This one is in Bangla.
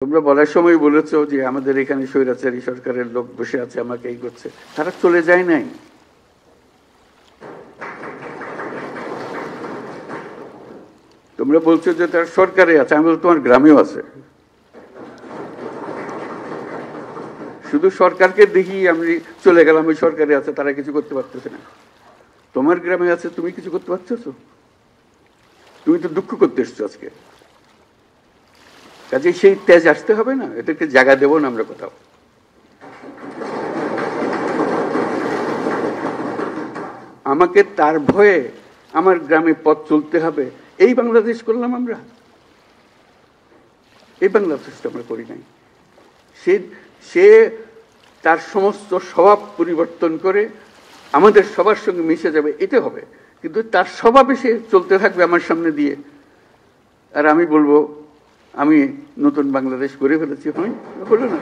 তোমরা বলার সময় বলেছো যে আমাদের এখানে স্বৈরাচারী সরকারের লোক বসে আছে, আমাকে এই করছে। তারা চলে যায় নাই। তোমরা বলছো যে তার সরকারে আছে, আমি বলছি তোমার গ্রামেও আছে। শুধু সরকারকে দেখি আমি চলে গেলাম ওই সরকারে আছে, তারা কিছু করতে পারতেছে না। তোমার গ্রামে আছে, তুমি কিছু করতে পারছো? তুমি তো দুঃখ করতে এসছো আজকে। কাজে সেই তেজ আসতে হবে না, এটাকে জায়গা দেবো না আমরা কোথাও। আমাকে তার ভয়ে আমার গ্রামে পথ চলতে হবে, এই বাংলাদেশ করলাম আমরা? এই বাংলাদেশটা আমরা করি নাই। সে তার সমস্ত স্বভাব পরিবর্তন করে আমাদের সবার সঙ্গে মিশে যাবে, এটা হবে। কিন্তু তার স্বভাবে সে চলতে থাকবে আমার সামনে দিয়ে, আর আমি বলবো আমি নতুন বাংলাদেশ গড়ে ফেলেছি। হয় হলো না?